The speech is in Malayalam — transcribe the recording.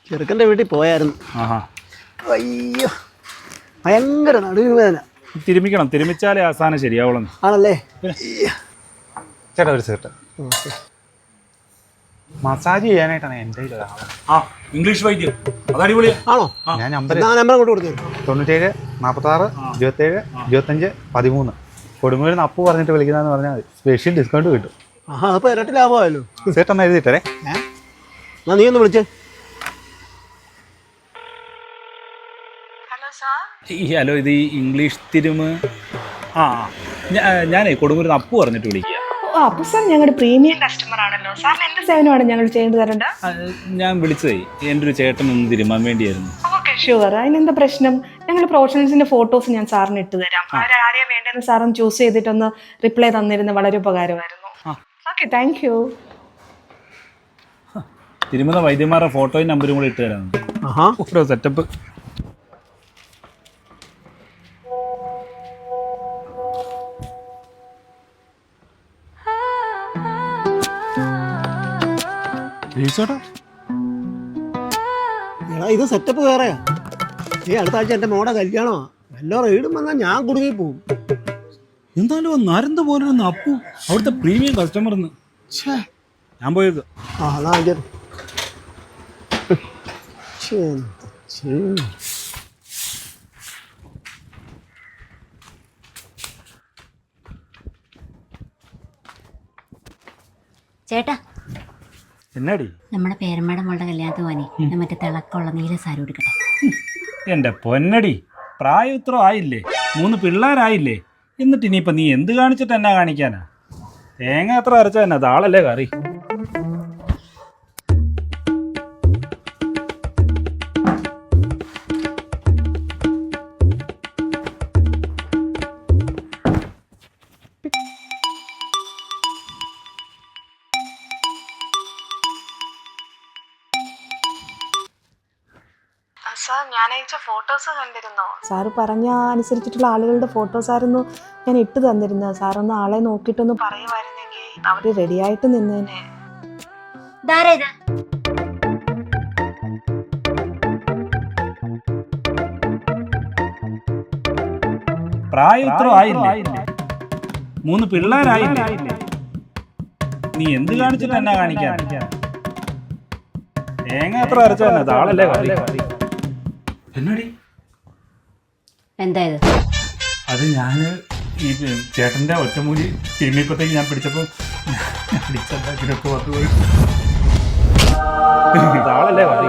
ചെറുക്കൻ്റെ വീട്ടിൽ പോയായിരുന്നു. അയ്യോ ഭയങ്കര നടുവേദന. തിരുമിക്കണം, തിരുമിച്ചാലേ അവസാനം ശരിയാവുള്ളൂ. ആണല്ലേ? ചേട്ടാ ഒരു സെറ്റ് മസാജ് ചെയ്യാനായിട്ടാണ് എൻ്റെ ഇംഗ്ലീഷ് വൈദ്യം. അത് അടിപൊളിയാ. ആണോ? ഞാൻ നമ്പർ കൊണ്ട് കൊടുത്തു. 97 46 27 25 13. കൊടുങ്ങൂരിൽ നിന്ന് അപ്പു പറഞ്ഞിട്ട് വിളിക്കുന്നതെന്ന് പറഞ്ഞാൽ മതി, സ്പെഷ്യൽ ഡിസ്കൗണ്ട് കിട്ടും. അപ്പോൾ ഇരട്ടി ലാഭമായല്ലോ. ചേട്ടൻ എഴുതിയിട്ടേ. എന്നാ നീ ഒന്ന് വിളിച്ചേ. ഹലോ, ഇത് ഈ ഇംഗ്ലീഷ് തിരുമ്. ഞാനേ കൊടുങ്ങൂരിൽ നിന്ന് അപ്പു പറഞ്ഞിട്ട് വിളിക്കുക. അപ്പു സാർ ഞങ്ങളുടെ പ്രീമിയം കസ്റ്റമർ ആണല്ലോ. സാറിന് എന്ത് സേവനമാണ് ഞങ്ങൾ ചെയ്തു തരേണ്ട? ഞാൻ വിളിച്ചതേ എൻ്റെ ഒരു ചേട്ടൻ ഒന്ന് തിരുമാൻ വേണ്ടിയായിരുന്നു. Okay, sure. അതിനെന്താ പ്രശ്നം? ഞങ്ങൾ പ്രൊഫഷണൽസിന്റെ ഫോട്ടോസ് ഞാൻ സാറിന് ഇട്ട് തരാം. ആരെയാ വേണ്ടതെന്ന് സാറൊന്ന് ചൂസ് ചെയ്തിട്ടൊന്ന് റിപ്ലൈ തന്നിരുന്ന വളരെ ഉപകാരമായിരുന്നു. Okay, thank you. തിരുമല വൈദ്യന്മാരുടെ ഫോട്ടോയും നമ്പരും കൂടെ ഇട്ട് തരാം. ഓരോ സെറ്റപ്പ്. എടാ ഇത് സെറ്റപ്പ് വേറെയാ. അടുത്ത ആഴ്ച എൻ്റെ മോടെ കല്യാണമാ. വല്ലോ റെയ്ഡും വന്നാൽ ഞാൻ കുടുങ്ങി പോവും. എന്തായാലും നരന്ത് പോലെ അപ്പു അവിടുത്തെ പ്രീമിയം കസ്റ്റമർ. ഞാൻ പോയത് ചേട്ടാ. എന്നാടി? നമ്മുടെ പേരമ്മയുടെ മോളുടെ കല്യാണത്തിന് പോവാനേ ഞാൻ മറ്റേ തിളക്കമുള്ള നീല സാരി എടുക്കട്ടെ. എൻ്റെ പൊന്നടി, പ്രായം ഇത്ര ആയില്ലേ, 3 പിള്ളേരായില്ലേ, എന്നിട്ട് ഇനിയിപ്പോൾ നീ എന്ത് കാണിച്ചിട്ട് എന്നാ കാണിക്കാനാ? തേങ്ങ എത്ര അരച്ചാ തന്നെ താളല്ലേ കറി. സാർ, ഞാൻ അയച്ച ഫോട്ടോസ് കണ്ടിരുന്നോ? സാറ് പറഞ്ഞ അനുസരിച്ചിട്ടുള്ള ആളുകളുടെ ഫോട്ടോസ് ആയിരുന്നു ഞാൻ ഇട്ട് തന്നിരുന്നത്. സാറൊന്ന് ആളെ നോക്കിയിട്ടൊന്ന് പറയുമായിരുന്നെങ്കിൽ അവര് റെഡിയായിട്ട് നിന്നേനെ. പ്രായം ഇത്ര ആയില്ലേ, 3 പിള്ളേരായില്ലേ, നീ എന്ത് കാണിച്ചിട്ട് എന്നാ കാണിക്കാൻ? തേങ്ങ എത്ര അരച്ചാ തന്നെ താളല്ലേ കറി. എന്നടി എന്തായത്? അത് ഞാൻ ഈ ചേട്ടൻ്റെ ഒറ്റമൂലി തിരുമ്മിയപ്പോഴത്തേക്ക് ഞാൻ പിടിച്ചപ്പോൾ പിടിച്ചൊക്കെ വന്നു പോയി. താളല്ലേ കറി.